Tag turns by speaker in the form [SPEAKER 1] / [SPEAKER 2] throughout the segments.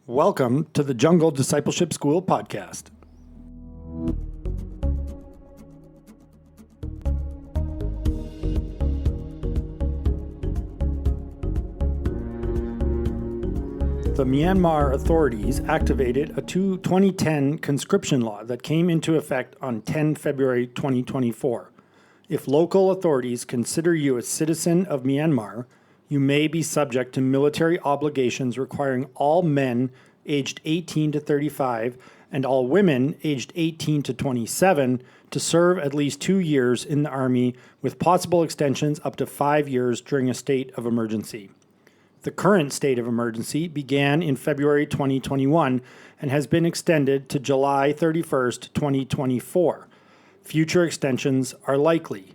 [SPEAKER 1] Welcome to the Jungle Discipleship School podcast. The Myanmar authorities activated a 2010 conscription law that came into effect on 10 February 2024. If local authorities consider you a citizen of Myanmar, you may be subject to military obligations requiring all men aged 18 to 35 and all women aged 18 to 27 to serve at least 2 years in the Army, with possible extensions up to 5 years during a state of emergency. The current state of emergency began in February 2021 and has been extended to July 31st, 2024. Future extensions are likely.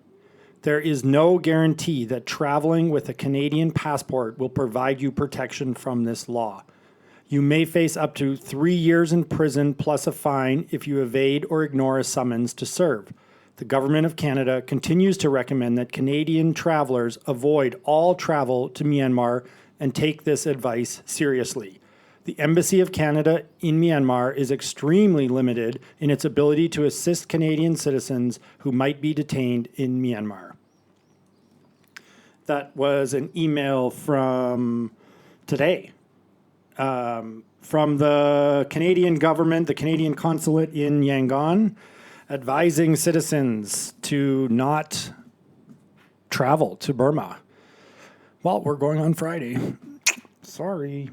[SPEAKER 1] There is no guarantee that traveling with a Canadian passport will provide you protection from this law. You may face up to 3 years in prison plus a fine if you evade or ignore a summons to serve. The Government of Canada continues to recommend that Canadian travelers avoid all travel to Myanmar and take this advice seriously. The Embassy of Canada in Myanmar is extremely limited in its ability to assist Canadian citizens who might be detained in Myanmar. That was an email from today, from the Canadian government, the Canadian consulate in Yangon, advising citizens to not travel to Burma. Well, we're going on Friday. Sorry.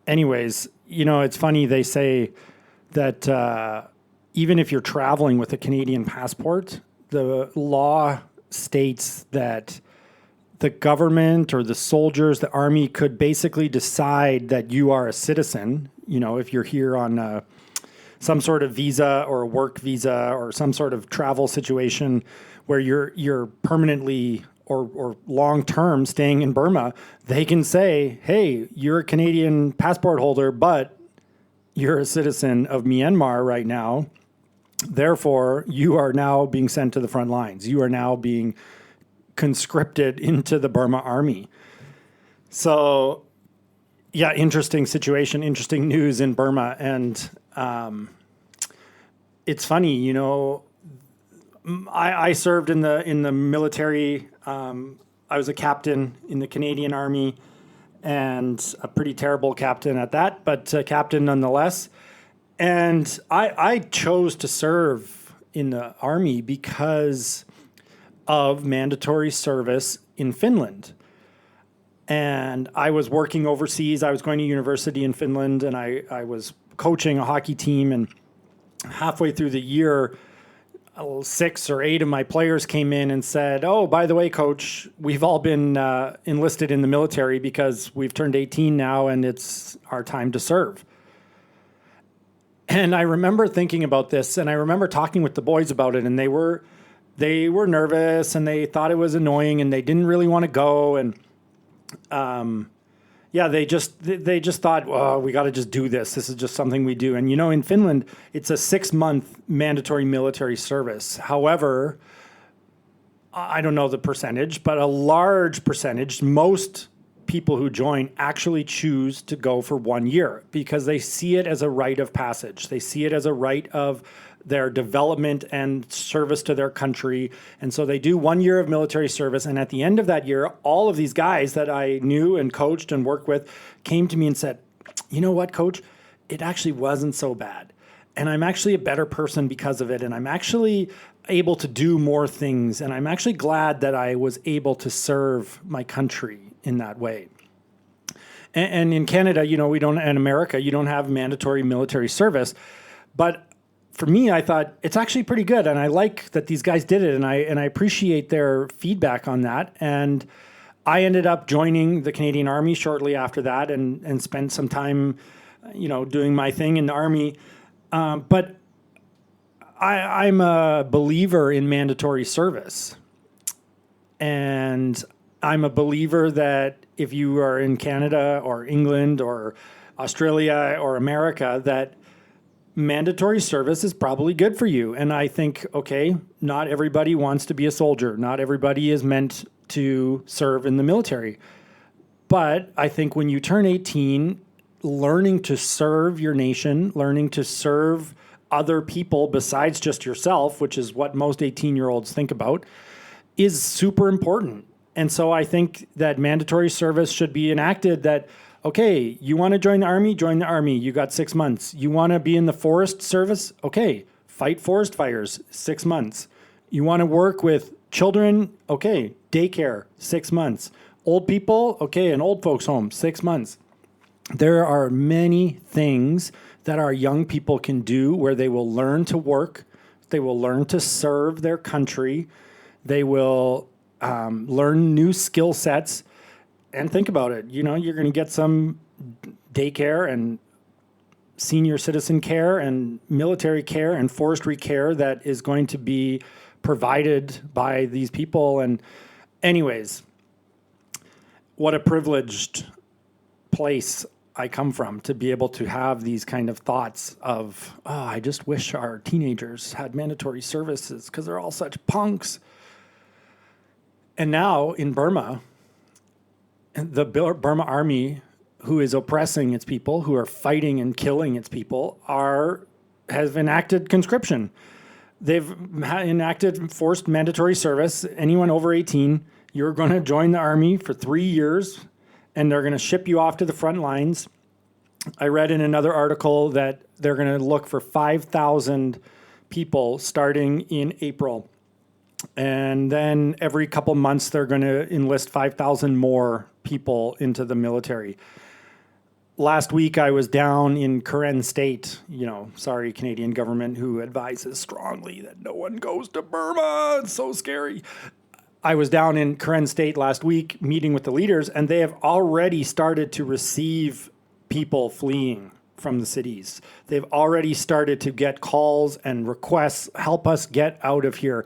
[SPEAKER 1] Anyways, it's funny, they say that even if you're traveling with a Canadian passport, the law states that the government or the soldiers, the army, could basically decide that you are a citizen, if you're here on some sort of visa or a work visa or some sort of travel situation where you're permanently or long-term staying in Burma. They can say, hey, you're a Canadian passport holder, but you're a citizen of Myanmar right now. Therefore, you are now being sent to the front lines. You are now being conscripted into the Burma army. So, yeah, interesting situation, interesting news in Burma. And it's funny, I served in the military. I was a captain in the Canadian Army, and a pretty terrible captain at that, but a captain nonetheless. And I chose to serve in the Army because of mandatory service in Finland. And I was working overseas. I was going to university in Finland, and I was coaching a hockey team. And halfway through the year, 6 or 8 of my players came in and said, oh, by the way, coach, we've all been enlisted in the military because we've turned 18 now and it's our time to serve. And I remember thinking about this, and I remember talking with the boys about it, and they were nervous and they thought it was annoying and they didn't really want to go. And they just thought, well, we got to just do this. This is just something we do. And, in Finland, it's a 6-month mandatory military service. However, I don't know the percentage, but a large percentage, most people who join actually choose to go for 1 year because they see it as a rite of passage. They see it as a rite of their development and service to their country. And so they do 1 year of military service. And at the end of that year, all of these guys that I knew and coached and worked with came to me and said, you know what, coach, it actually wasn't so bad. And I'm actually a better person because of it. And I'm actually able to do more things. And I'm actually glad that I was able to serve my country in that way. And in Canada, we don't, in America, you don't have mandatory military service. But for me, I thought it's actually pretty good, and I like that these guys did it, and I appreciate their feedback on that. And I ended up joining the Canadian Army shortly after that, and spent some time, doing my thing in the Army. But I'm a believer in mandatory service, and I'm a believer that if you are in Canada or England or Australia or America, that mandatory service is probably good for you. And I think, okay, not everybody wants to be a soldier. Not everybody is meant to serve in the military. But I think when you turn 18, learning to serve your nation, learning to serve other people besides just yourself, which is what most 18-year-olds think about, is super important. And so I think that mandatory service should be enacted that, okay, you want to join the army? Join the army. You got 6 months. You want to be in the forest service? Okay, fight forest fires, 6 months. You want to work with children? Okay, daycare, 6 months. Old people? Okay, an old folks home, 6 months. There are many things that our young people can do where they will learn to work, they will learn to serve their country, they will learn new skill sets. And think about it, you know, you're going to get some daycare and senior citizen care and military care and forestry care that is going to be provided by these people. And anyways, what a privileged place I come from to be able to have these kind of thoughts of, oh, I just wish our teenagers had mandatory services because they're all such punks. And now in Burma, the Burma army, who is oppressing its people, who are fighting and killing its people, have enacted conscription. They've enacted forced mandatory service. Anyone over 18, you're going to join the army for 3 years, and they're going to ship you off to the front lines. I read in another article that they're going to look for 5,000 people starting in April. And then every couple months, they're going to enlist 5,000 more people into the military. Last week, I was down in Karen State, sorry, Canadian government, who advises strongly that no one goes to Burma. It's so scary. I was down in Karen State last week meeting with the leaders, and they have already started to receive people fleeing from the cities. They've already started to get calls and requests, help us get out of here.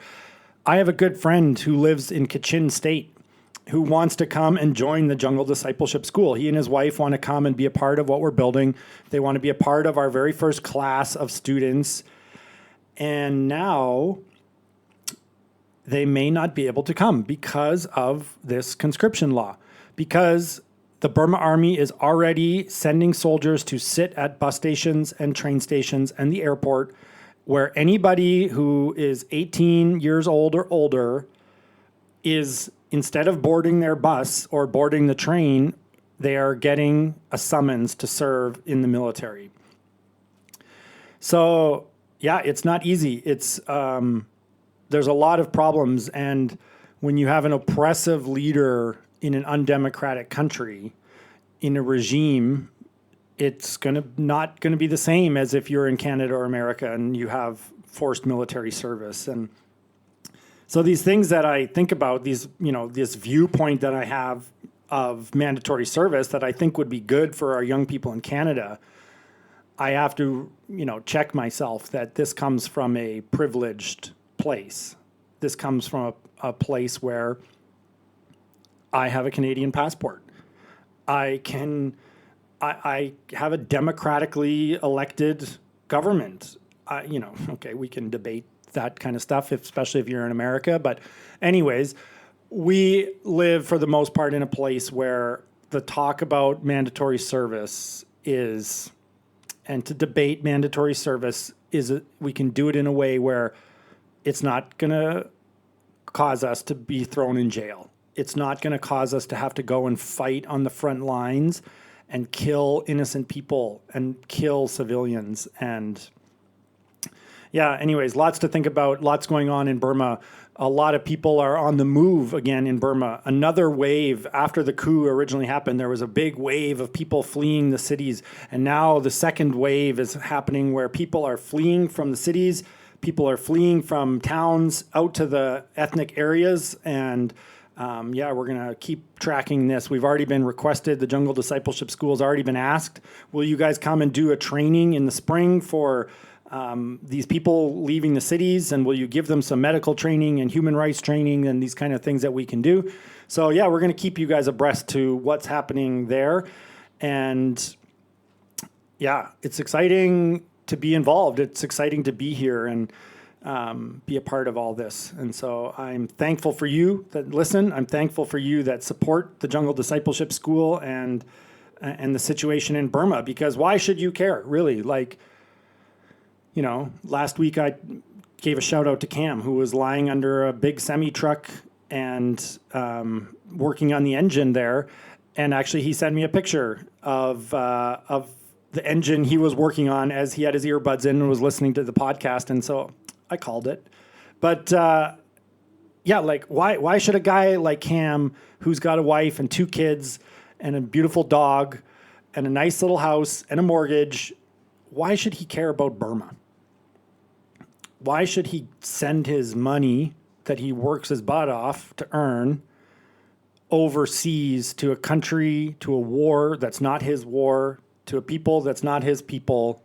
[SPEAKER 1] I have a good friend who lives in Kachin State who wants to come and join the Jungle Discipleship School. He and his wife want to come and be a part of what we're building. They want to be a part of our very first class of students. And now they may not be able to come because of this conscription law, because the Burma Army is already sending soldiers to sit at bus stations and train stations and the airport, where anybody who is 18 years old or older is, instead of boarding their bus or boarding the train, they are getting a summons to serve in the military. So, yeah, it's not easy. There's a lot of problems, and when you have an oppressive leader in an undemocratic country, in a regime, it's not going to be the same as if you're in Canada or America and you have forced military service. And so these things that I think about, this viewpoint that I have of mandatory service that I think would be good for our young people in Canada, I have to, check myself that this comes from a privileged place. This comes from a place where I have a Canadian passport. I have a democratically elected government. We can debate that kind of stuff, especially if you're in America. But anyways, we live for the most part in a place where the talk about mandatory service and to debate mandatory service we can do it in a way where it's not going to cause us to be thrown in jail. It's not going to cause us to have to go and fight on the front lines and kill innocent people and kill civilians. And yeah, anyways, lots to think about, lots going on in Burma. A lot of people are on the move again in Burma. Another wave after the coup originally happened, there was a big wave of people fleeing the cities. And now the second wave is happening where people are fleeing from the cities. People are fleeing from towns out to the ethnic areas. And we're going to keep tracking this. We've already been requested. The Jungle Discipleship School has already been asked. Will you guys come and do a training in the spring for these people leaving the cities? And will you give them some medical training and human rights training and these kind of things that we can do? So, yeah, we're going to keep you guys abreast to what's happening there. And, yeah, it's exciting to be involved. It's exciting to be here and be a part of all this. And so I'm thankful for you that listen. I'm thankful for you that support the Jungle Discipleship School. And and the situation in Burma, because why should you care, really? Like, last week I gave a shout out to Cam, who was lying under a big semi-truck and working on the engine there. And actually, he sent me a picture of the engine he was working on as he had his earbuds in and was listening to the podcast. And so I called it. But why should a guy like Cam, who's got a wife and 2 kids and a beautiful dog and a nice little house and a mortgage, why should he care about Burma? Why should he send his money that he works his butt off to earn overseas to a country, to a war that's not his war, to a people that's not his people?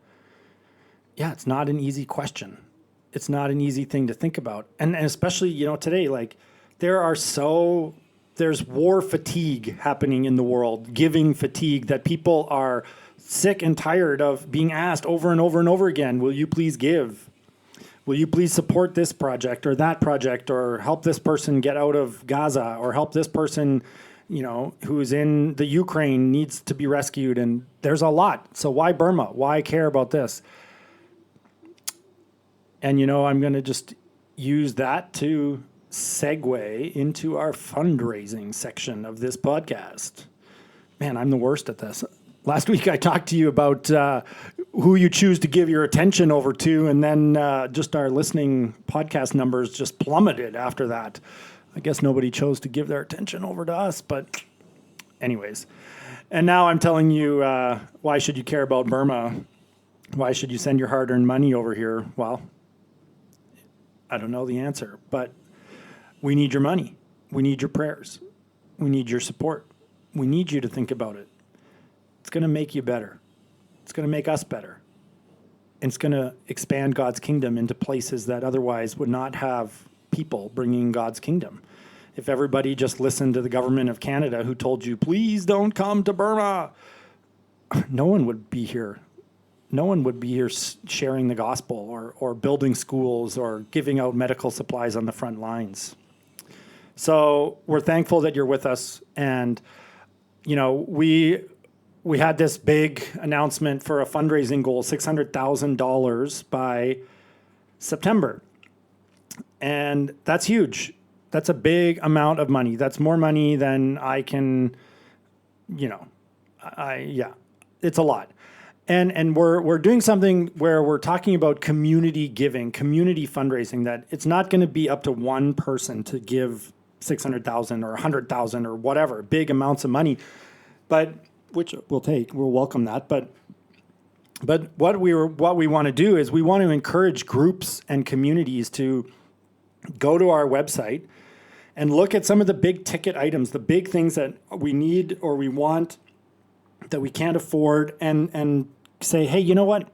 [SPEAKER 1] Yeah, it's not an easy question. It's not an easy thing to think about. And especially, today, like there's war fatigue happening in the world, giving fatigue, that people are sick and tired of being asked over and over and over again, will you please give? Will you please support this project or that project, or help this person get out of Gaza, or help this person, who's in the Ukraine needs to be rescued? And there's a lot. So why Burma? Why care about this? And, I'm going to just use that to segue into our fundraising section of this podcast. Man, I'm the worst at this. Last week I talked to you about who you choose to give your attention over to, and then just our listening podcast numbers just plummeted after that. I guess nobody chose to give their attention over to us, but anyways. And now I'm telling you, why should you care about Burma? Why should you send your hard-earned money over here? Well, I don't know the answer, but we need your money. We need your prayers. We need your support. We need you to think about it. It's going to make you better. It's going to make us better. And it's going to expand God's kingdom into places that otherwise would not have people bringing God's kingdom. If everybody just listened to the government of Canada, who told you, please don't come to Burma, no one would be here. No one would be here sharing the gospel or building schools or giving out medical supplies on the front lines. So we're thankful that you're with us. And, we had this big announcement for a fundraising goal, $600,000 by September. And that's huge. That's a big amount of money. That's more money than I can, it's a lot. And we're doing something where we're talking about community giving, community fundraising, that it's not going to be up to one person to give 600,000 or 100,000 or whatever, big amounts of money, but which we'll welcome that. But what we want to do is we want to encourage groups and communities to go to our website and look at some of the big ticket items, the big things that we need or we want that we can't afford, and say, hey, you know what?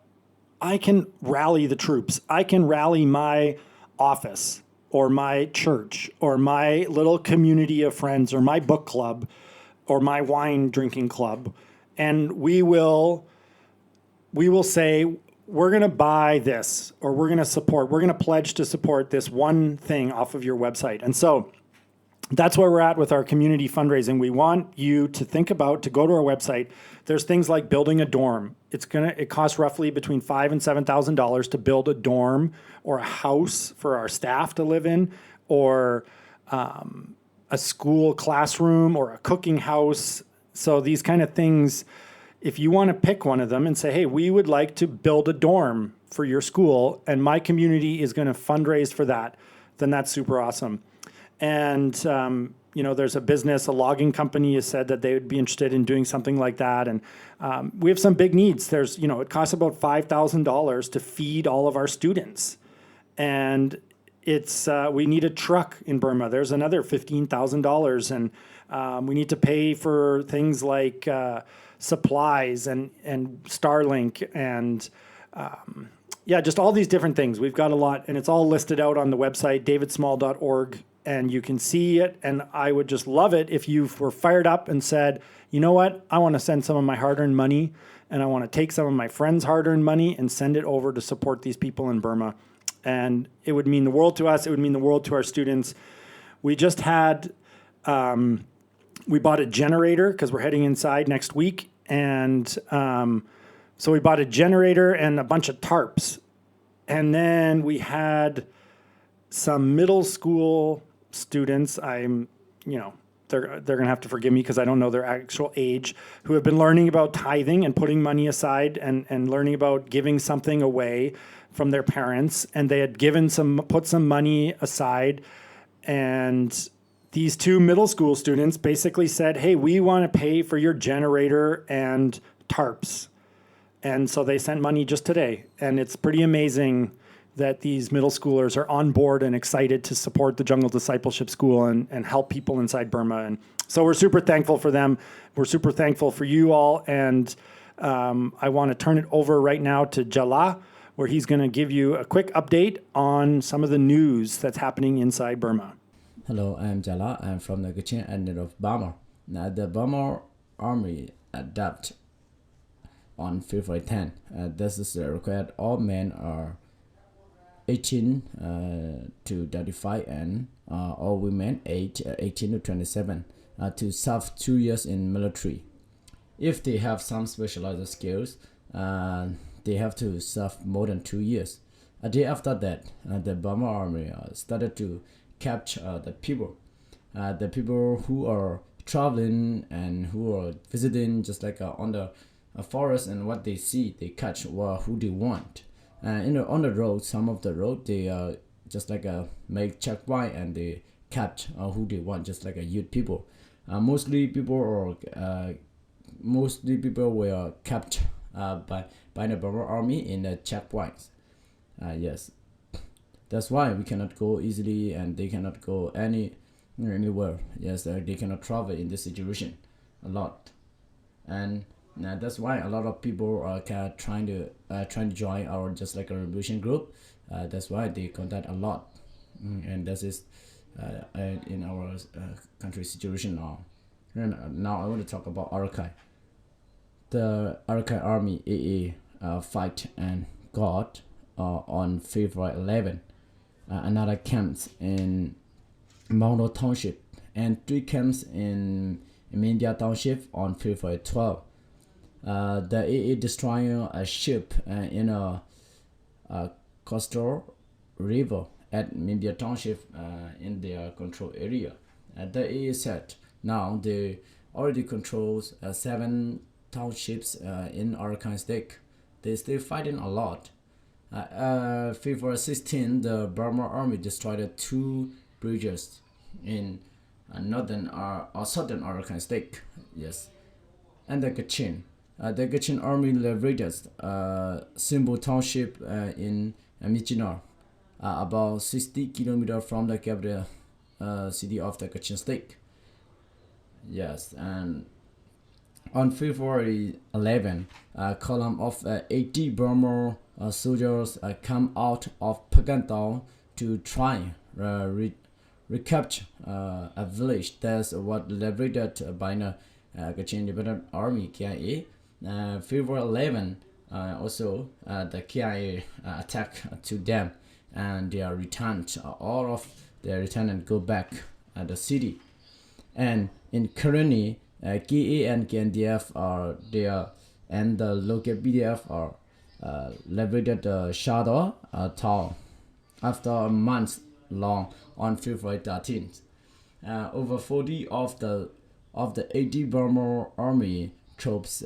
[SPEAKER 1] I can rally the troops. I can rally my office or my church or my little community of friends or my book club or my wine drinking club, and we will say, we're going to buy this, or we're going to pledge to support this one thing off of your website. And so that's where we're at with our community fundraising. We want you to to go to our website. There's things like building a dorm. It costs roughly between $5,000 and $7,000 to build a dorm or a house for our staff to live in, or a school classroom or a cooking house. So these kind of things, if you want to pick one of them and say, hey, we would like to build a dorm for your school and my community is going to fundraise for that, then that's super awesome. And, there's a logging company has said that they would be interested in doing something like that. And we have some big needs. It costs about $5,000 to feed all of our students. And we need a truck in Burma. There's another $15,000. And we need to pay for things like supplies and Starlink and just all these different things. We've got a lot, and it's all listed out on the website, davidsmall.org. And you can see it, and I would just love it if you were fired up and said, you know what, I want to send some of my hard-earned money, and I want to take some of my friends' hard-earned money and send it over to support these people in Burma. And it would mean the world to us. It would mean the world to our students. We just had, we bought a generator because we're heading inside next week, And so we bought a generator and a bunch of tarps. And then we had some middle school students. They're going to have to forgive me because I don't know their actual age, who have been learning about tithing and putting money aside and learning about giving something away from their parents. And they had put some money aside. And these two middle school students basically said, hey, we want to pay for your generator and tarps. And so they sent money just today. And it's pretty amazing that these middle schoolers are on board and excited to support the Jungle Discipleship School and help people inside Burma. And so we're super thankful for them. We're super thankful for you all. And I want to turn it over right now to Jala, where he's going to give you a quick update on some of the news that's happening inside Burma.
[SPEAKER 2] Hello, I'm Jala. I'm from the Kachin Island of Burma. Now, the Burma Army adopted on February 10. This is required all men are 18 to 35 and all women 18 to 27 to serve 2 years in military. If they have some specialized skills, they have to serve more than 2 years. A day after that, the Burma Army started to capture the people who are traveling and who are visiting, just like on the forest, and what they see, they catch who they want. On the road, some of the road, they just like make checkpoint and they catch who they want, just like youth people. Mostly people were captured by the Burma Army in the checkpoints. Yes, that's why we cannot go easily and they cannot go anywhere. Yes, they cannot travel in this situation a lot, and that's why a lot of people are trying to join our just like a revolution group. That's why they contact a lot, and this is in our country situation now. And now I want to talk about Arakai. The Arakai Army AA fight and got on February 11 another camps in Mauno Township and 3 camps in Mindia Township on February 12. The AA destroying a ship in a coastal river at Mindia Township in their control area. The AA said now they already controls 7 townships in Arakan state. They still fighting a lot. February 16, the Burma Army destroyed 2 bridges in northern or southern Arakan state. Yes, and the Kachin. The Kachin Army liberated Simbo Township in Michinar, about 60 kilometers from the capital city of the Kachin state. Yes, and on February 11, a column of 80 Burma soldiers come out of Pagantau to try recapture a village that was liberated by the Kachin Independent Army KIA. February 11, also the KIA attacked to them, and they are returned. All of their return and go back at the city. And in Karani, KA and KNDF are there, and the local BDF are liberated Shador town after a month long on February 13th. Over 40 of the 80 Burma Army troops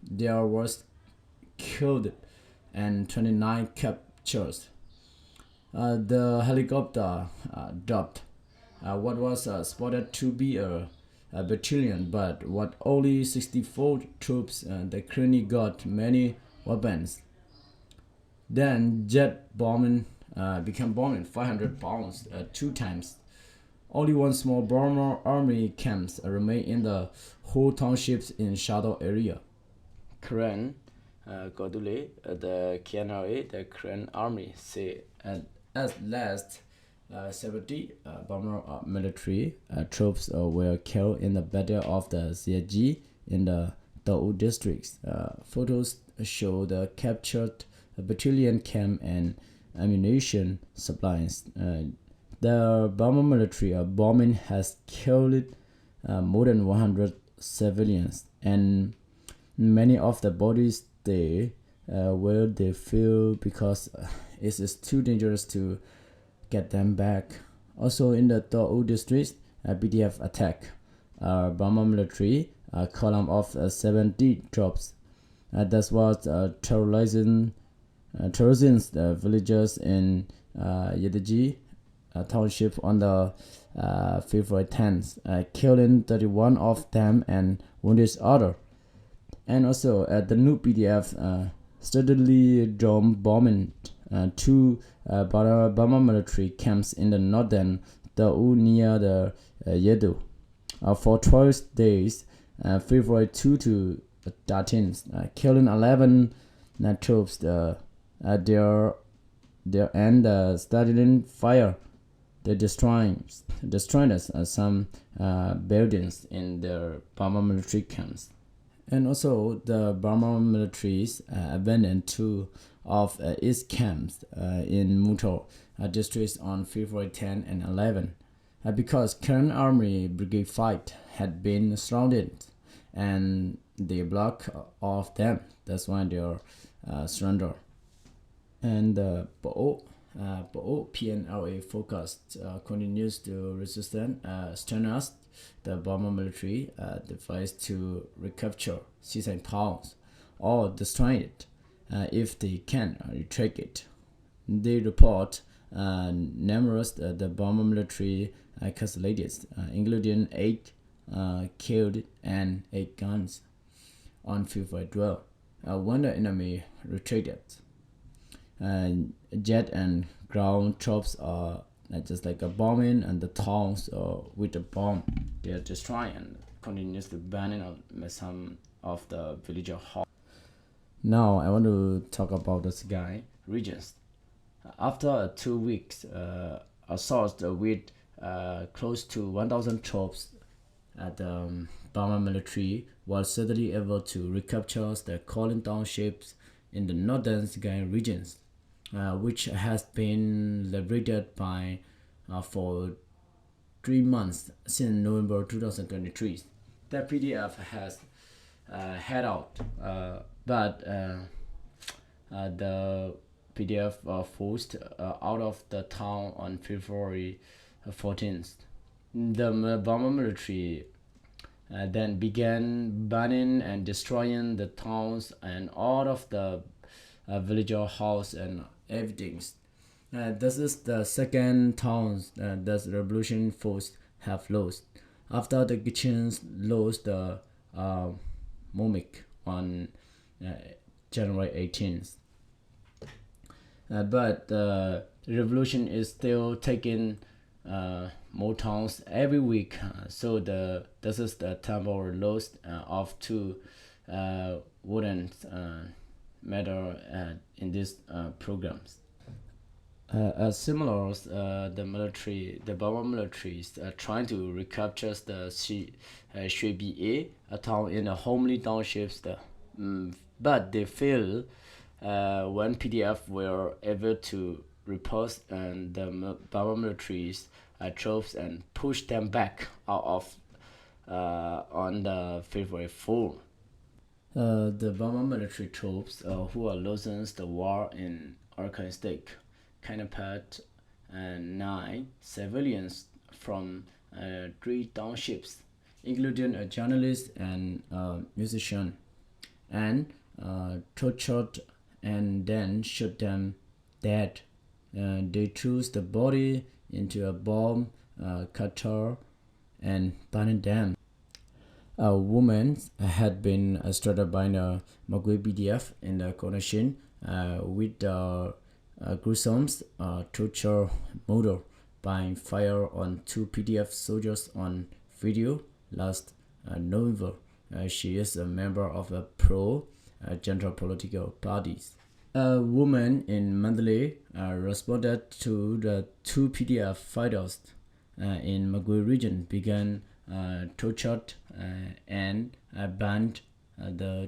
[SPEAKER 2] there was killed and 29 captured. The helicopter dropped what was spotted to be a battalion, but what only 64 troops. The Kroni got many weapons. Then jet bombing became bombing 500 pounds 2 times. Only 1 small Burma Army camps remain in the whole townships in Shadow area. Karen Godule, the KNRA, the Karen Army, say at last 70 Burma military troops were killed in the battle of the CG in the Dau districts. Photos show the captured battalion camp and ammunition supplies. The Burma military bombing has killed more than 100 civilians, and Many of the bodies stay where they feel because it is too dangerous to get them back. Also in the Tau district, BDF attack Burma military column of 70 troops. That was terrorizing the villagers in Yedaji township on the February 10th, killing 31 of them and wounded others. And also the new PDF steadily drone bombing two Burma military camps in the northern Tau near the Yedo for 12 days, February 2 to 13th, killing 11 troops there and starting fire. They destroyed some buildings in the Burma military camps. And also the Burma militaries abandoned two of its camps in Muto districts on February 10 and 11 because current army brigade fight had been surrounded and they blocked off them. That's why they are surrender. And Bo'o PNLA focused continues to resist strenuous the Burma military device to recapture seaside towns or destroy it if they can retake it. They report numerous the Burma military casualties, including 8 killed and 8 guns on February 12. When the enemy retreated, jet and ground troops are just like a bombing and the towns with a bomb. They are destroying and continuously banning on some of the villager halls. Now I want to talk about the Sagaing regions. After 2 weeks assault with close to 1,000 troops, the Burma military was suddenly able to recapture the Colin townships in the northern Sagaing regions, which has been liberated by for 3 months since November 2023. The PDF has head out, but the PDF forced out of the town on February 14th. The Burma military then began burning and destroying the towns and all of the villager house and everything. This is the second town that the revolution force have lost after the Gichins lost the Momik on January 18th. But the revolution is still taking more towns every week. So this is the temporary loss of two wouldn't matter in these programs. Similar, the Burma military is trying to recapture the Shui a town in the homely townships, but they fail when PDF were able to repulse and the Burma military's troops and push them back out of on the February 4. The Burma military troops who are losing the war in Arkansas, kidnapped 9 civilians from 3 townships, including a journalist and a musician, and tortured and then shot them dead. They threw the body into a bomb cutter and burned them. A woman had been struck by the Magui BDF in the connection with the gruesome torture murder by fire on 2 PDF soldiers on video last November. She is a member of a pro-gender political parties. A woman in Mandalay responded to the 2 PDF fighters in Magui region began tortured and burned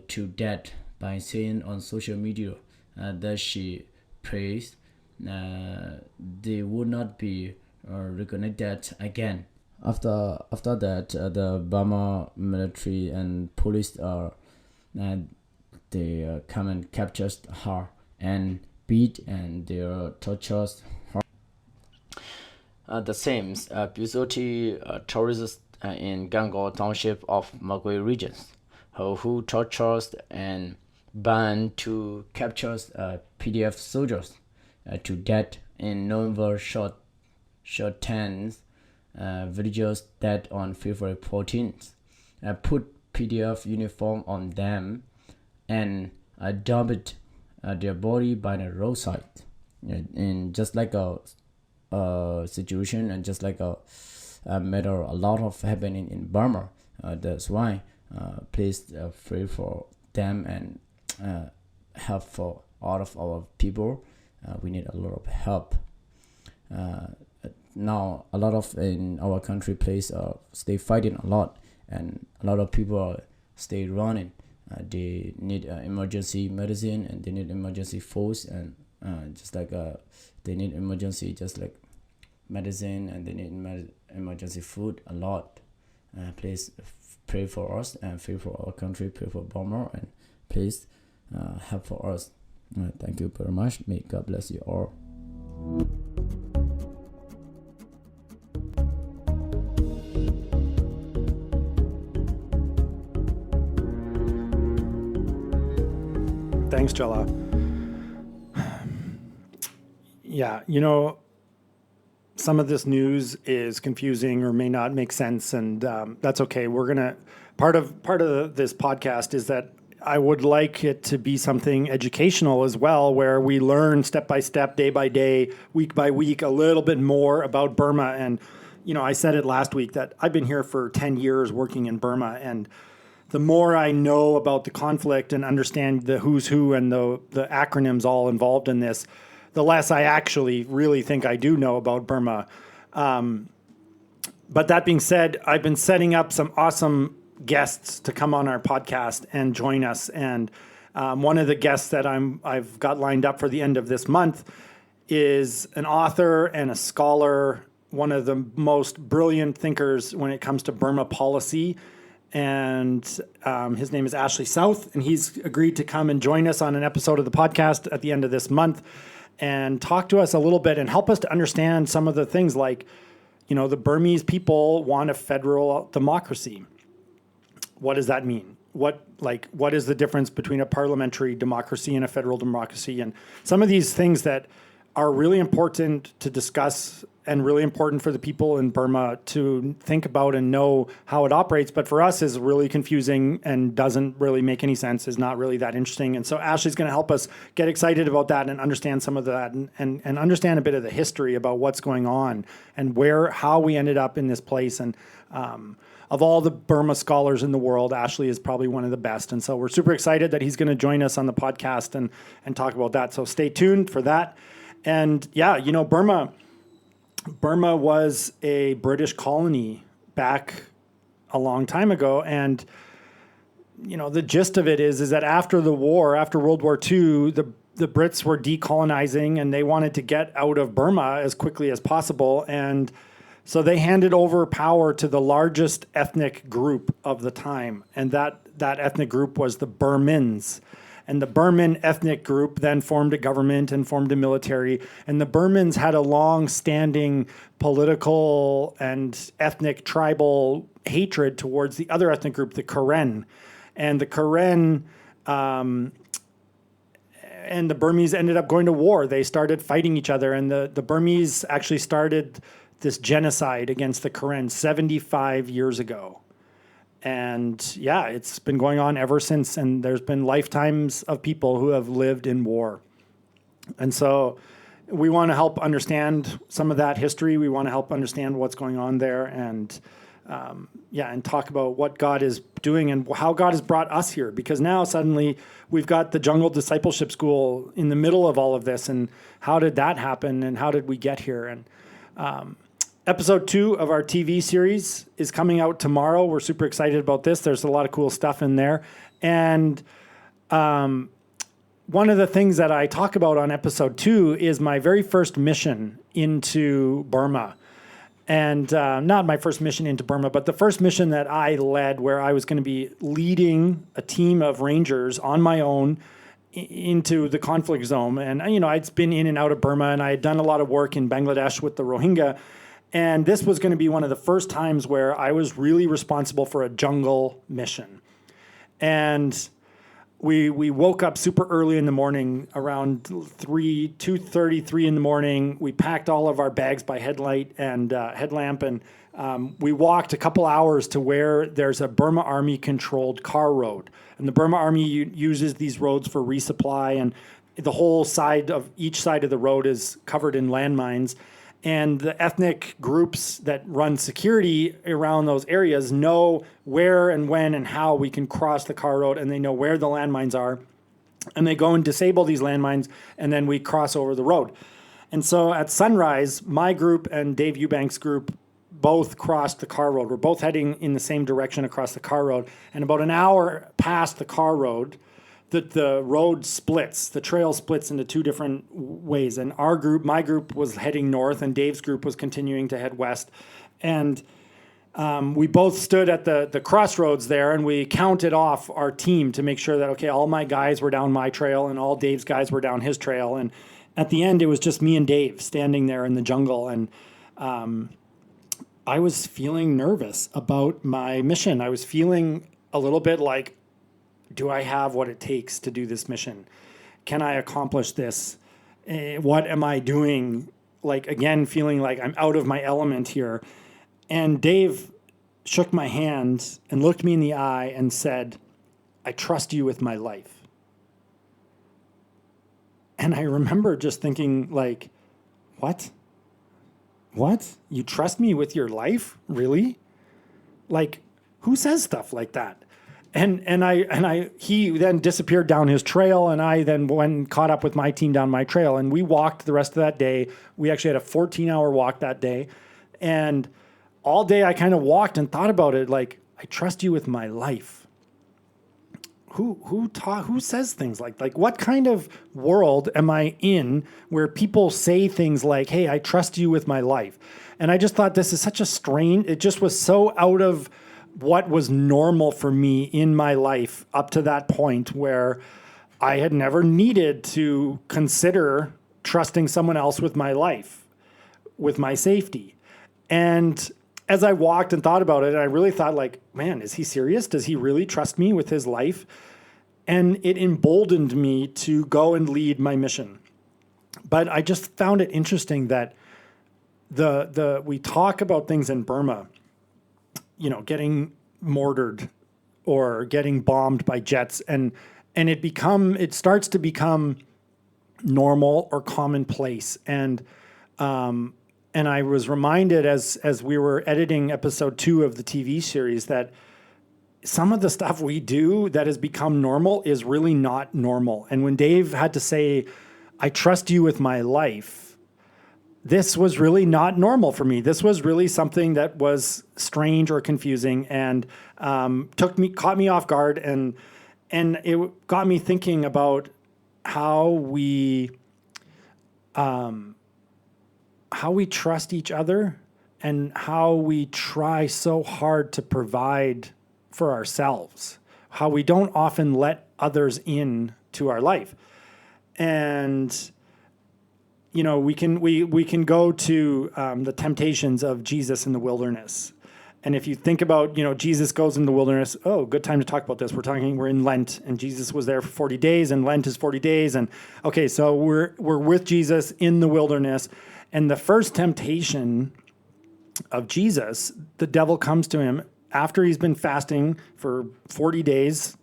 [SPEAKER 2] to death by saying on social media that she prays they would not be reconnected again. After that, the Burma military and police are they come and capture her and beat and they tortures her. The same Buzotti tourists in Gango Township of Magui regions who tortures and banned to capture PDF soldiers to death in November short 10 villagers dead on February 14th. Put PDF uniform on them and dumped their body by the roadside. In just like a situation and just like a matter a lot of happening in Burma. That's why please pray for them and help for all of our people. We need a lot of help. Now a lot of in our country place stay fighting a lot, and a lot of people stay running. They need emergency medicine and they need emergency force, and just like they need emergency just like medicine, and they need emergency food a lot. Please pray for us and pray for our country, pray for Burma, and please help for us. Thank you very much. May God bless you all.
[SPEAKER 1] Thanks, Jala. Yeah, some of this news is confusing or may not make sense, and that's okay. We're gonna part of this podcast is that I would like it to be something educational as well, where we learn step by step, day by day, week by week, a little bit more about Burma. And I said it last week that I've been here for 10 years working in Burma, and the more I know about the conflict and understand the who's who and the acronyms all involved in this, the less I actually really think I do know about Burma. But that being said, I've been setting up some awesome guests to come on our podcast and join us. And one of the guests that I've got lined up for the end of this month is an author and a scholar, one of the most brilliant thinkers when it comes to Burma policy. And his name is Ashley South, and he's agreed to come and join us on an episode of the podcast at the end of this month and talk to us a little bit and help us to understand some of the things like, the Burmese people want a federal democracy. What does that mean? What is the difference between a parliamentary democracy and a federal democracy? And some of these things that are really important to discuss and really important for the people in Burma to think about and know how it operates, but for us is really confusing and doesn't really make any sense, is not really that interesting. And so Ashley's going to help us get excited about that and understand some of that and understand a bit of the history about what's going on and how we ended up in this place. And of all the Burma scholars in the world, Ashley is probably one of the best. And so we're super excited that he's going to join us on the podcast and talk about that. So stay tuned for that. And yeah, Burma was a British colony back a long time ago. And, the gist of it is that after the war, after World War II, the Brits were decolonizing and they wanted to get out of Burma as quickly as possible. And so they handed over power to the largest ethnic group of the time. And that ethnic group was the Burmans. And the Burman ethnic group then formed a government and formed a military. And the Burmans had a long-standing political and ethnic tribal hatred towards the other ethnic group, the Karen. And the Karen and the Burmese ended up going to war. They started fighting each other. And the Burmese actually started this genocide against the Karen 75 years ago. And yeah, it's been going on ever since. And there's been lifetimes of people who have lived in war. And so we want to help understand some of that history. We want to help understand what's going on there and talk about what God is doing and how God has brought us here. Because now suddenly we've got the Jungle Discipleship School in the middle of all of this. And how did that happen? And how did we get here? And Episode 2 of our TV series is coming out tomorrow. We're super excited about this. There's a lot of cool stuff in there. And one of the things that I talk about on Episode 2 is my very first mission into Burma. And not my first mission into Burma, but the first mission that I led, where I was going to be leading a team of Rangers on my own into the conflict zone. And, I'd been in and out of Burma, and I had done a lot of work in Bangladesh with the Rohingya. And this was going to be one of the first times where I was really responsible for a jungle mission. And we woke up super early in the morning, around 2:33 in the morning. We packed all of our bags by headlamp, and we walked a couple hours to where there's a Burma Army controlled car road. And the Burma Army uses these roads for resupply, and the whole each side of the road is covered in landmines. And the ethnic groups that run security around those areas know where and when and how we can cross the car road, and they know where the landmines are. And they go and disable these landmines, and then we cross over the road. And so at sunrise, my group and Dave Eubank's group both crossed the car road. We're both heading in the same direction across the car road. And about an hour past the car road, the road splits, the trail splits into two different ways. And my group was heading north, and Dave's group was continuing to head west. And we both stood at the crossroads there, and we counted off our team to make sure that, okay, all my guys were down my trail and all Dave's guys were down his trail. And at the end, it was just me and Dave standing there in the jungle. And I was feeling nervous about my mission. I was feeling a little bit like, do I have what it takes to do this mission? Can I accomplish this? What am I doing? Like, again, feeling like I'm out of my element here. And Dave shook my hand and looked me in the eye and said, I trust you with my life. And I remember just thinking, like, what? What? You trust me with your life? Really? Like, who says stuff like that? And he then disappeared down his trail, and I then went and caught up with my team down my trail, and we walked the rest of that day. We actually had a 14-hour walk that day, and all day I kind of walked and thought about it, like, I trust you with my life. Who says things like what kind of world am I in where people say things like, hey, I trust you with my life? And I just thought, this is such a strange, it just was so out of what was normal for me in my life up to that point, where I had never needed to consider trusting someone else with my life, with my safety. And as I walked and thought about it, I really thought, like, man, is he serious? Does he really trust me with his life? And it emboldened me to go and lead my mission. But I just found it interesting that we talk about things in Burma, getting mortared or getting bombed by jets, and it starts to become normal or commonplace. And I was reminded as we were editing episode 2 of the TV series that some of the stuff we do that has become normal is really not normal. And when Dave had to say, I trust you with my life, this was really not normal for me. This was really something that was strange or confusing, and caught me off guard, and it got me thinking about how we trust each other, and how we try so hard to provide for ourselves, how we don't often let others in to our life. And we can go to the temptations of Jesus in the wilderness. And if you think about, Jesus goes in the wilderness, good time to talk about this. We're in Lent, and Jesus was there for 40 days, and Lent is 40 days. And okay, so we're with Jesus in the wilderness. And the first temptation of Jesus, the devil comes to him after he's been fasting for 40 days,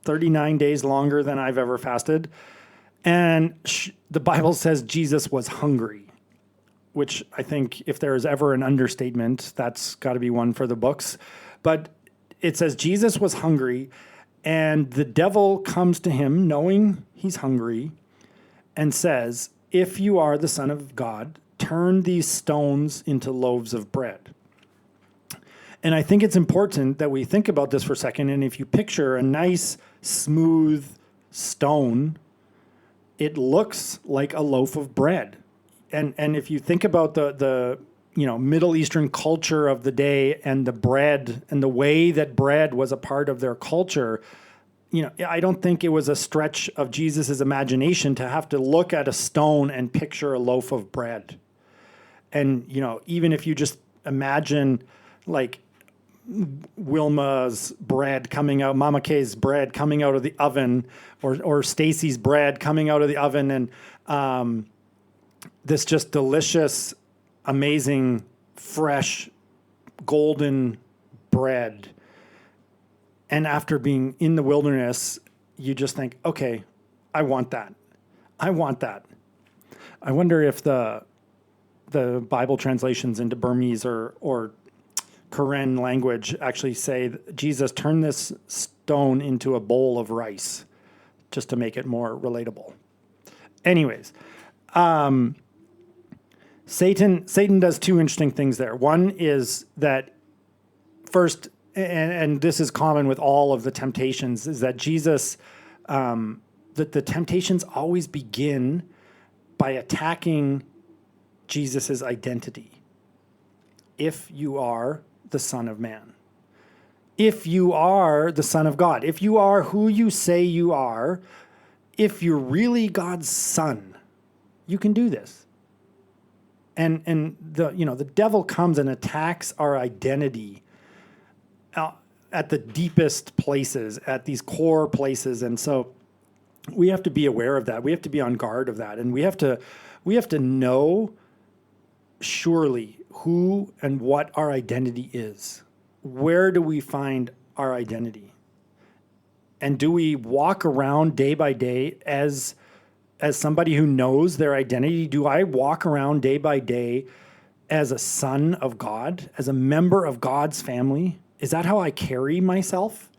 [SPEAKER 1] 39 days longer than I've ever fasted. And the Bible says Jesus was hungry, which I think if there is ever an understatement, that's got to be one for the books. But it says Jesus was hungry, and the devil comes to him knowing he's hungry and says, if you are the Son of God, turn these stones into loaves of bread. And I think it's important that we think about this for a second. And if you picture a nice, smooth stone, it looks like a loaf of bread. And if you think about the Middle Eastern culture of the day and the bread and the way that bread was a part of their culture, I don't think it was a stretch of Jesus's imagination to have to look at a stone and picture a loaf of bread. And, even if you just imagine like Wilma's bread coming out, Mama Kay's bread coming out of the oven, or Stacy's bread coming out of the oven, and this just delicious, amazing, fresh, golden bread. And after being in the wilderness, you just think, okay, I want that. I want that. I wonder if the Bible translations into Burmese or Karen language actually say, Jesus, turn this stone into a bowl of rice, just to make it more relatable. Anyways, Satan does two interesting things there. One is that first, and this is common with all of the temptations, is that Jesus, that the temptations always begin by attacking Jesus's identity. If you are the Son of Man, if you are the Son of God, if you are who you say you are, if you're really God's son, you can do this. And the devil comes and attacks our identity at the deepest places, at these core places, and so we have to be aware of that. We have to be on guard of that, and we have to know surely who and what our identity is. Where do we find our identity? And do we walk around day by day as somebody who knows their identity? Do I walk around day by day as a son of God, as a member of God's family? Is that how I carry myself?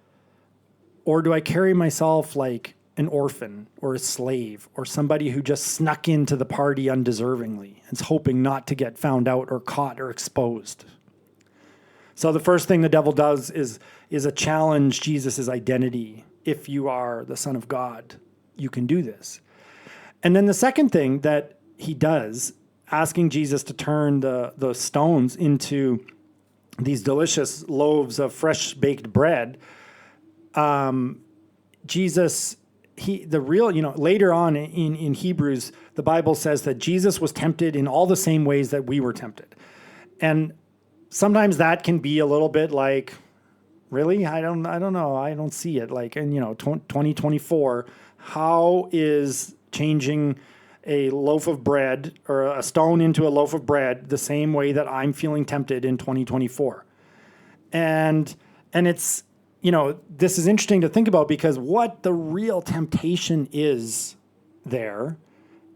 [SPEAKER 1] Or do I carry myself like an orphan or a slave or somebody who just snuck into the party undeservingly and is hoping not to get found out or caught or exposed? So the first thing the devil does is a challenge Jesus' identity. If you are the Son of God, you can do this. And then the second thing that he does, asking Jesus to turn the stones into these delicious loaves of fresh baked bread, Jesus, later on in Hebrews, the Bible says that Jesus was tempted in all the same ways that we were tempted. And sometimes that can be a little bit like, really? I don't know. I don't see it. Like, and 2024, how is changing a loaf of bread or a stone into a loaf of bread the same way that I'm feeling tempted in 2024? And it's, this is interesting to think about, because what the real temptation is there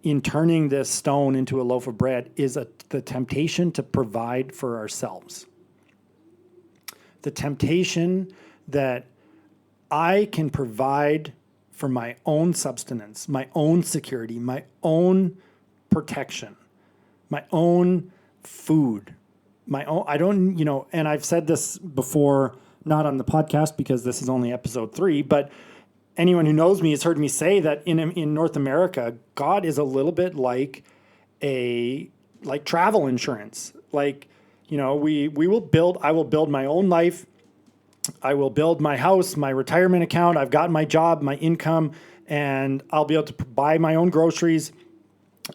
[SPEAKER 1] in turning this stone into a loaf of bread is the temptation to provide for ourselves. The temptation that I can provide for my own subsistence, my own security, my own protection, my own food, and I've said this before, not on the podcast because this is only episode 3, but anyone who knows me has heard me say that in North America, God is a little bit like travel insurance. I will build my own life. I will build my house, my retirement account. I've got my job, my income, and I'll be able to buy my own groceries.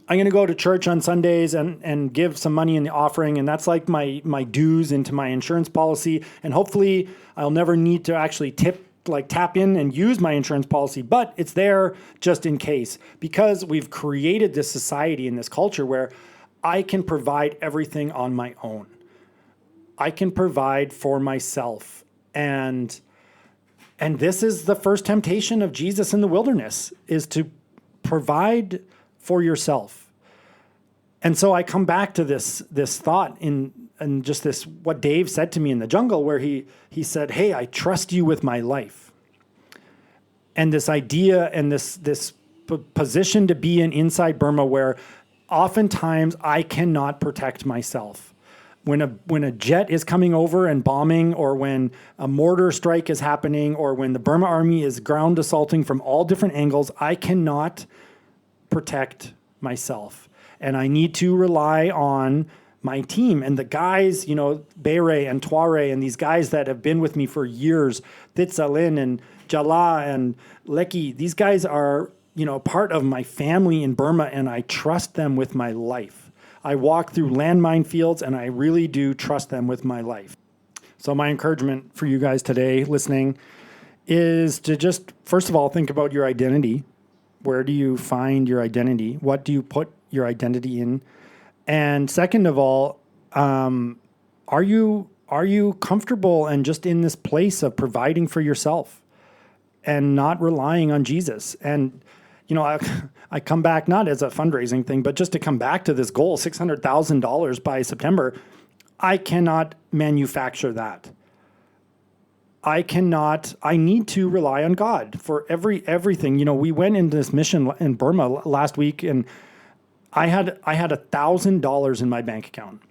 [SPEAKER 1] I'm going to go to church on Sundays and give some money in the offering, and that's like my dues into my insurance policy. And hopefully I'll never need to actually tap in and use my insurance policy, but it's there just in case, because we've created this society and this culture where I can provide everything on my own. I can provide for myself. And this is the first temptation of Jesus in the wilderness, is to provide for yourself. And so I come back to this thought and just this, what Dave said to me in the jungle, where he said, hey, I trust you with my life. And this idea and this position to be in inside Burma, where oftentimes I cannot protect myself. When a jet is coming over and bombing, or when a mortar strike is happening, or when the Burma army is ground assaulting from all different angles, I cannot protect myself. And I need to rely on my team and the guys, Bere and Tuare and these guys that have been with me for years, Titsalin and Jala and Leki, these guys are, part of my family in Burma, and I trust them with my life. I walk through landmine fields, and I really do trust them with my life. So my encouragement for you guys today listening is to just, first of all, think about your identity. Where do you find your identity? What do you put your identity in? And second of all, are you comfortable and just in this place of providing for yourself and not relying on Jesus? And, I come back not as a fundraising thing, but just to come back to this goal, $600,000 by September. I cannot manufacture that. I need to rely on God for everything. We went into this mission in Burma last week, and I had $1,000 in my bank account.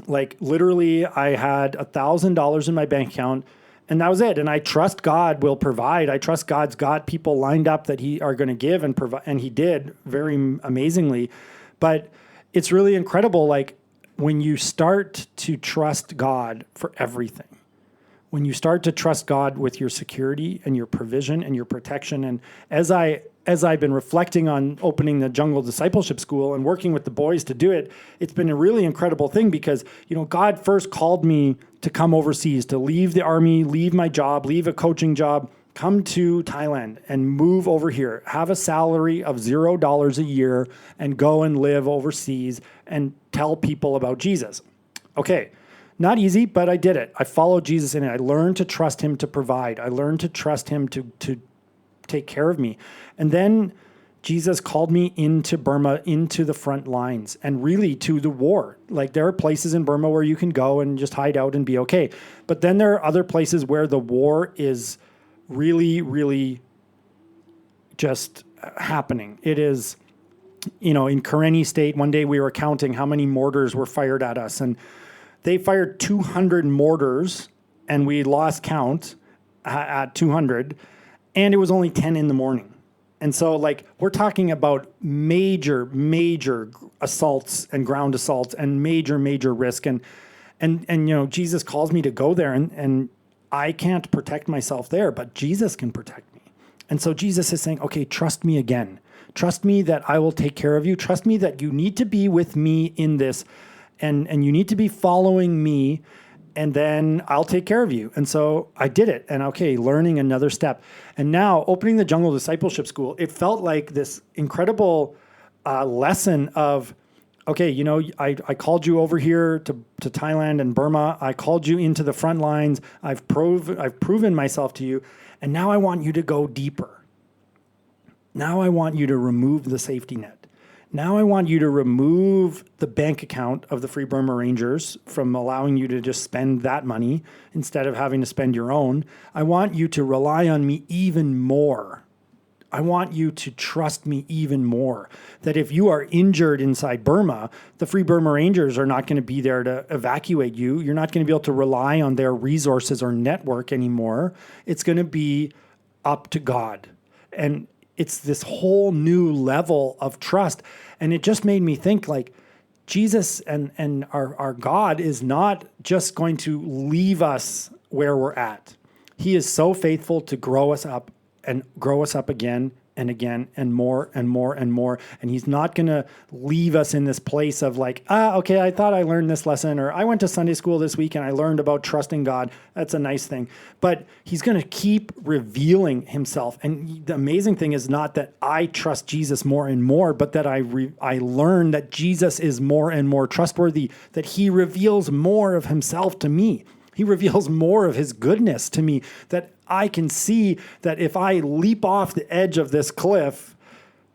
[SPEAKER 1] Like literally I had $1,000 in my bank account, and that was it. And I trust God will provide. I trust God's got people lined up that he are going to give and provide. And he did very amazingly. But it's really incredible. Like when you start to trust God for everything, when you start to trust God with your security and your provision and your protection. And as I've been reflecting on opening the Jungle Discipleship School and working with the boys to do it, it's been a really incredible thing because, God first called me to come overseas, to leave the army, leave my job, leave a coaching job, come to Thailand and move over here, have a salary of $0 a year and go and live overseas and tell people about Jesus. Okay. Not easy, but I did it. I followed Jesus in it. I learned to trust him to provide. I learned to trust him to take care of me. And then Jesus called me into Burma, into the front lines, and really to the war. Like there are places in Burma where you can go and just hide out and be okay. But then there are other places where the war is really, really just happening. It is, in Karenni State, one day we were counting how many mortars were fired at us, and they fired 200 mortars, and we lost count at 200, and it was only 10 in the morning. And so, we're talking about major, major assaults and ground assaults and major, major risk. And Jesus calls me to go there, and I can't protect myself there, but Jesus can protect me. And so Jesus is saying, okay, trust me again. Trust me that I will take care of you. Trust me that you need to be with me in this. And you need to be following me, and then I'll take care of you. And so I did it. And okay, learning another step. And now opening the Jungle Discipleship School, it felt like this incredible lesson of, okay, I called you over here to Thailand and Burma. I called you into the front lines. I've proven myself to you. And now I want you to go deeper. Now I want you to remove the safety net. Now I want you to remove the bank account of the Free Burma Rangers from allowing you to just spend that money instead of having to spend your own. I want you to rely on me even more. I want you to trust me even more. That if you are injured inside Burma, the Free Burma Rangers are not going to be there to evacuate you. You're not going to be able to rely on their resources or network anymore. It's going to be up to God. And it's this whole new level of trust. And it just made me think Jesus and our God is not just going to leave us where we're at. He is so faithful to grow us up and grow us up again and again and more and more and more. And he's not going to leave us in this place of okay, I thought I learned this lesson, or I went to Sunday school this week and I learned about trusting God. That's a nice thing. But he's going to keep revealing himself. And the amazing thing is not that I trust Jesus more and more, but that I learn that Jesus is more and more trustworthy, that he reveals more of himself to me. He reveals more of his goodness to me, that I can see that if I leap off the edge of this cliff,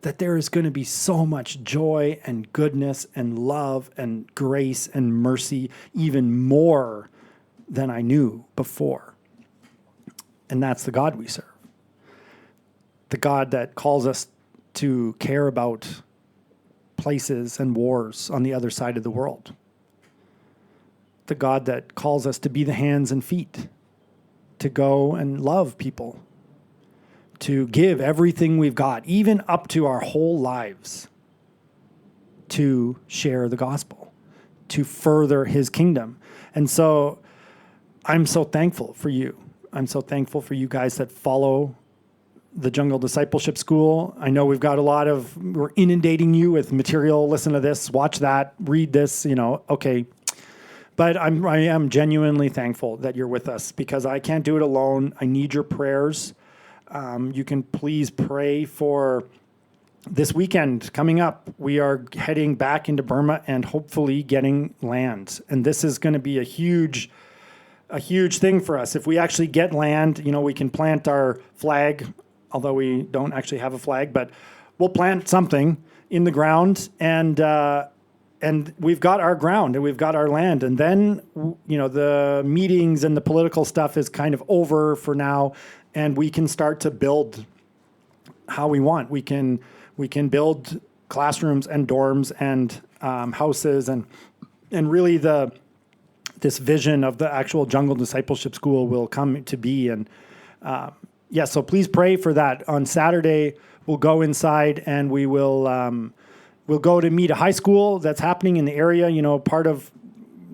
[SPEAKER 1] that there is going to be so much joy and goodness and love and grace and mercy, even more than I knew before. And that's the God we serve. The God that calls us to care about places and wars on the other side of the world. The God that calls us to be the hands and feet, to go and love people, to give everything we've got, even up to our whole lives, to share the gospel, to further his kingdom. And so I'm so thankful for you. I'm so thankful for you guys that follow the Jungle Discipleship School. I know we're inundating you with material. Listen to this, watch that, read this, okay. But I am genuinely thankful that you're with us, because I can't do it alone. I need your prayers. You can please pray for this weekend coming up. We are heading back into Burma and hopefully getting land. And this is going to be a huge thing for us. If we actually get land, we can plant our flag, although we don't actually have a flag, but we'll plant something in the ground, and we've got our ground and we've got our land. And then, the meetings and the political stuff is kind of over for now, and we can start to build how we want. We can build classrooms and dorms and houses, and really this vision of the actual Jungle Discipleship School will come to be. And so please pray for that. On Saturday, we'll go inside and we'll go to meet a high school that's happening in the area. Part of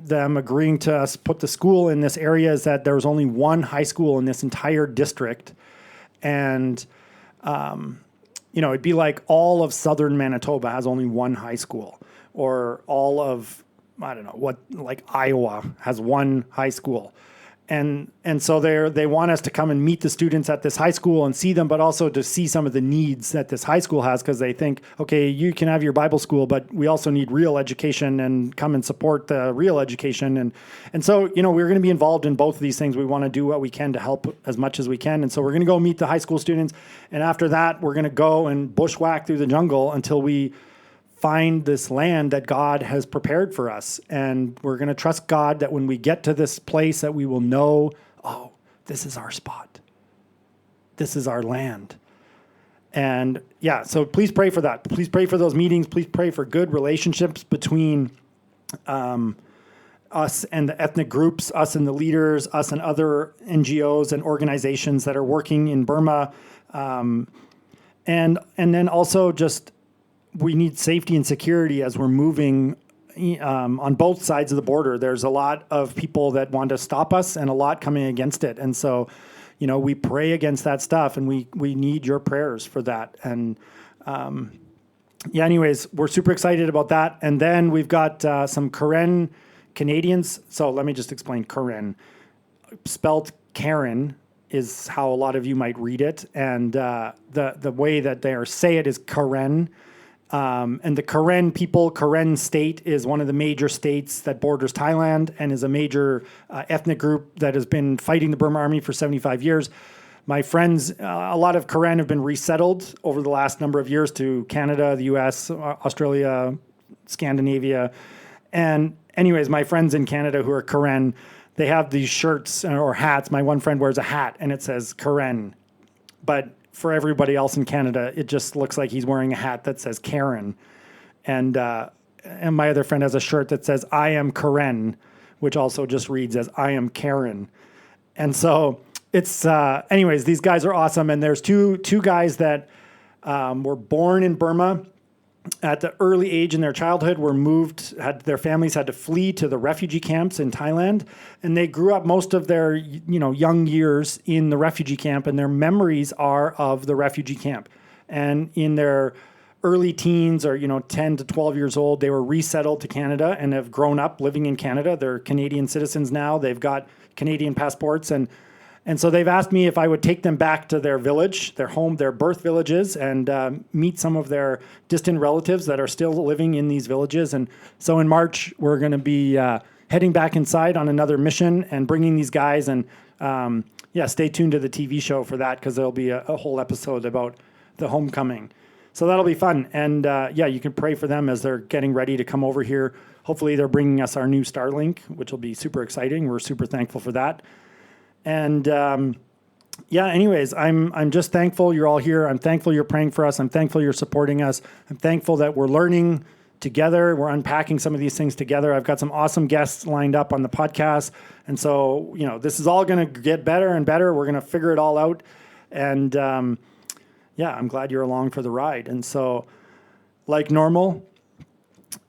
[SPEAKER 1] them agreeing to us put the school in this area is that there was only one high school in this entire district. And, it'd be like all of southern Manitoba has only one high school, or all of, I don't know, like Iowa has one high school. And so they want us to come and meet the students at this high school and see them, but also to see some of the needs that this high school has, because they think, okay, you can have your Bible school, but we also need real education, and come and support the real education. And so, we're going to be involved in both of these things. We want to do what we can to help as much as we can. And so we're going to go meet the high school students. And after that, we're going to go and bushwhack through the jungle until we find this land that God has prepared for us. And we're going to trust God that when we get to this place that we will know, oh, this is our spot. This is our land. And so please pray for that. Please pray for those meetings. Please pray for good relationships between us and the ethnic groups, us and the leaders, us and other NGOs and organizations that are working in Burma. And then also just, we need safety and security as we're moving on both sides of the border. There's a lot of people that want to stop us and a lot coming against it. And so, we pray against that stuff, and we need your prayers for that. And anyways, we're super excited about that. And then we've got some Karen Canadians. So let me just explain Karen. Spelled Karen is how a lot of you might read it. And the way that they say it is Karen. And the Karen people, Karen state is one of the major states that borders Thailand and is a major ethnic group that has been fighting the Burma army for 75 years. My friends, a lot of Karen have been resettled over the last number of years to Canada, the US, Australia, Scandinavia. And anyways, my friends in Canada who are Karen, they have these shirts or hats. My one friend wears a hat and it says Karen. But for everybody else in Canada, it just looks like he's wearing a hat that says Karen. And my other friend has a shirt that says, I am Karen, which also just reads as I am Karen. And so it's, anyways, these guys are awesome. And there's two guys that were born in Burma at the early age in their childhood, their families had to flee to the refugee camps in Thailand. And they grew up most of their, young years in the refugee camp, and their memories are of the refugee camp. And in their early teens or, 10 to 12 years old, they were resettled to Canada and have grown up living in Canada. They're Canadian citizens now. They've got Canadian passports. And so they've asked me if I would take them back to their village, their home, their birth villages, and meet some of their distant relatives that are still living in these villages. And so in March, we're going to be heading back inside on another mission and bringing these guys. And stay tuned to the TV show for that, because there'll be a whole episode about the homecoming. So that'll be fun. And you can pray for them as they're getting ready to come over here. Hopefully they're bringing us our new Starlink, which will be super exciting. We're super thankful for that. And anyways, I'm just thankful you're all here. I'm thankful you're praying for us. I'm thankful you're supporting us. I'm thankful that we're learning together. We're unpacking some of these things together. I've got some awesome guests lined up on the podcast. And so, this is all going to get better and better. We're going to figure it all out. And I'm glad you're along for the ride. And so, like normal,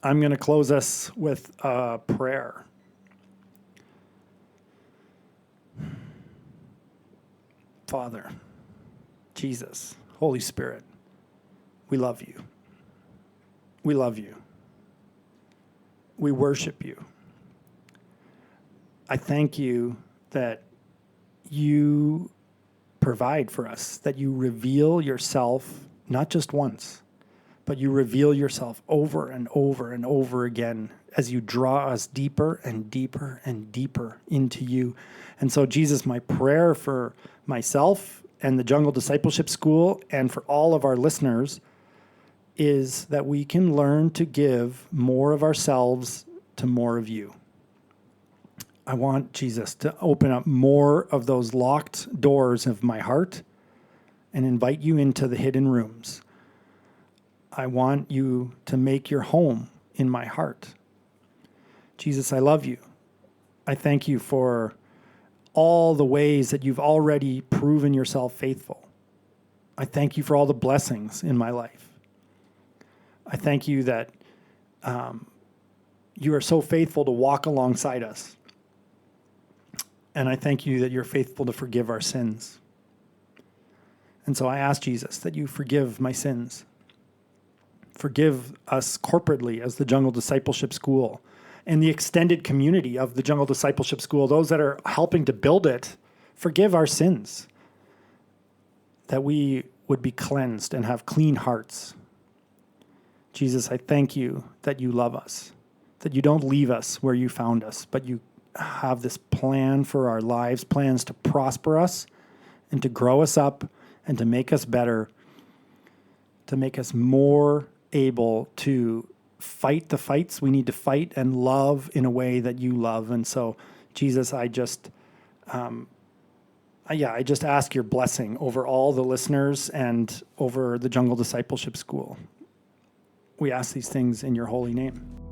[SPEAKER 1] I'm going to close us with a prayer. Father, Jesus, Holy Spirit, we love you. We love you. We worship you. I thank you that you provide for us, that you reveal yourself not just once, but you reveal yourself over and over and over again as you draw us deeper and deeper and deeper into you. And so, Jesus, my prayer for myself and the Jungle Discipleship School and for all of our listeners is that we can learn to give more of ourselves to more of you. I want, Jesus, to open up more of those locked doors of my heart and invite you into the hidden rooms. I want you to make your home in my heart. Jesus, I love you. I thank you for all the ways that you've already proven yourself faithful. I thank you for all the blessings in my life. I thank you that you are so faithful to walk alongside us. And I thank you that you're faithful to forgive our sins. And so I ask, Jesus, that you forgive my sins. Forgive us corporately as the Jungle Discipleship School and the extended community of the Jungle Discipleship School, those that are helping to build it. Forgive our sins, that we would be cleansed and have clean hearts. Jesus, I thank you that you love us, that you don't leave us where you found us, but you have this plan for our lives, plans to prosper us and to grow us up and to make us better, to make us more able to fight the fights we need to fight and love in a way that you love. And so, Jesus, I just ask your blessing over all the listeners and over the Jungle Discipleship School. We ask these things in your holy name.